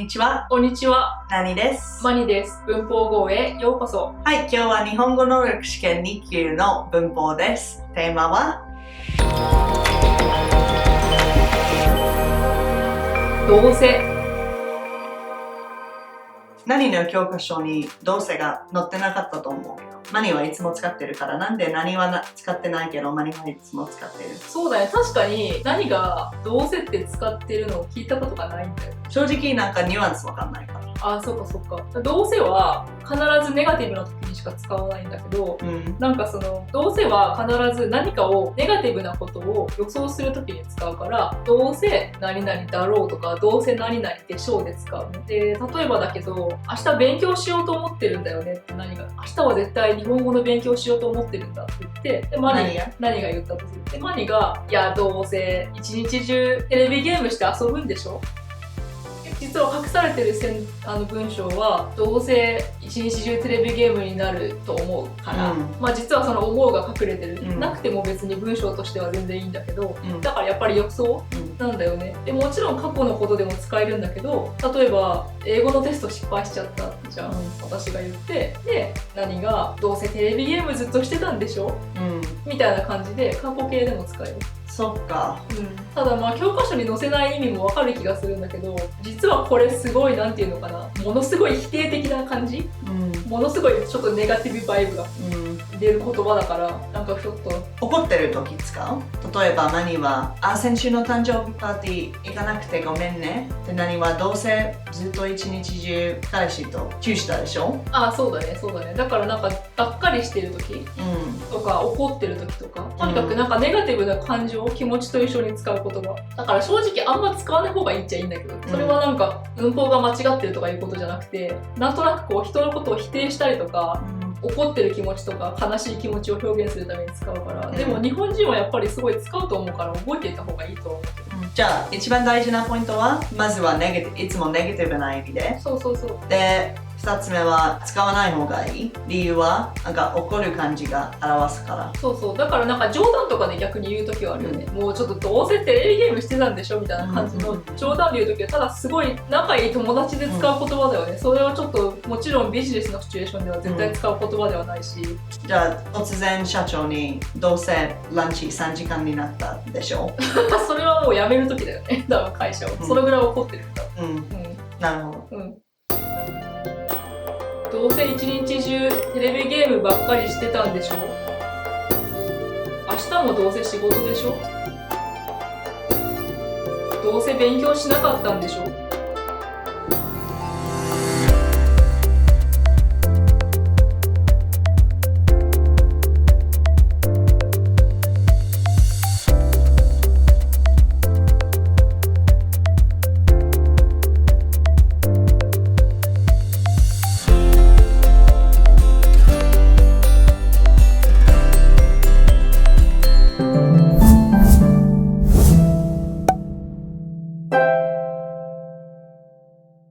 ちは。こんにちは。なにです。マニです。文法号へようこそ。はい、今日は日本語能力試験2級の文法です。テーマはどうせ。何の教科書にどうせが載ってなかったと思うけど、マニはいつも使ってるから、なんで何は使ってないけどマニはいつも使ってる。そうだね、確かに何がどうせって使ってるのを聞いたことがないんだよ。正直なんかニュアンスわかんないから。あ、そっかそっか。どうせは必ずネガティブな時にしか使わないんだけど、なんかそのどうせは必ず何かをネガティブなことを予想する時に使うから、どうせ何々だろうとか、どうせ何々でしょうで使うので、例えばだけど、明日勉強しようと思ってるんだよねって、何が明日は絶対日本語の勉強しようと思ってるんだって言って、でマニが何が言ったとする。でマニが、いやどうせ一日中テレビゲームして遊ぶんでしょ。実は隠されてる文章はどうせ一日中テレビゲームになると思うから、まあ実はその思うが隠れてる、なくても別に文章としては全然いいんだけど、だからやっぱり予想なんだよね。でもちろん過去のことでも使えるんだけど、例えば英語のテスト失敗しちゃったじゃん、私が言って、で何がどうせテレビゲームずっとしてたんでしょ、みたいな感じで過去形でも使える。そっか。ただまあ教科書に載せない意味もわかる気がするんだけど、実はこれすごいなんていうのかな、ものすごい否定的な感じ、ものすごいちょっとネガティブバイブが出る言葉だから、なんかちょっと怒ってる時使う。例えばマニは先週の誕生日パーティー行かなくてごめんね。でナニはどうせずっと一日中彼氏とチューしたでしょ。あ、そうだねそうだね。だからなんかがっかりしてる時、とか怒ってる時とか、とにかくなんかネガティブな感情、気持ちと一緒に使う言葉だから、正直あんま使わない方がいいっちゃいいんだけど、それはなんか文法が間違ってるとかいうことじゃなくて、なんとなくこう人のことを否定したりとか、怒ってる気持ちとか悲しい気持ちを表現するために使うから、でも日本人はやっぱりすごい使うと思うから覚えていた方がいいと思うけど、じゃあ一番大事なポイントは、まずはいつもネガティブな意味で、そうで2つ目は使わない方がいい理由はなんか怒る感じが表すから。そうだからなんか冗談とかで逆に言う時はあるよね、もうちょっとどうせテレビゲームしてたんでしょみたいな感じの冗談で言う時は、ただすごい仲いい友達で使う言葉だよね、それはちょっともちろんビジネスのシチュエーションでは絶対使う言葉ではないし、じゃあ突然社長にどうせランチ3時間になったでしょそれはもう辞める時だよね、多分会社を、それぐらい怒ってるんだ。なるほど。どうせ一日中テレビゲームばっかりしてたんでしょ。明日もどうせ仕事でしょ。どうせ勉強しなかったんでしょ。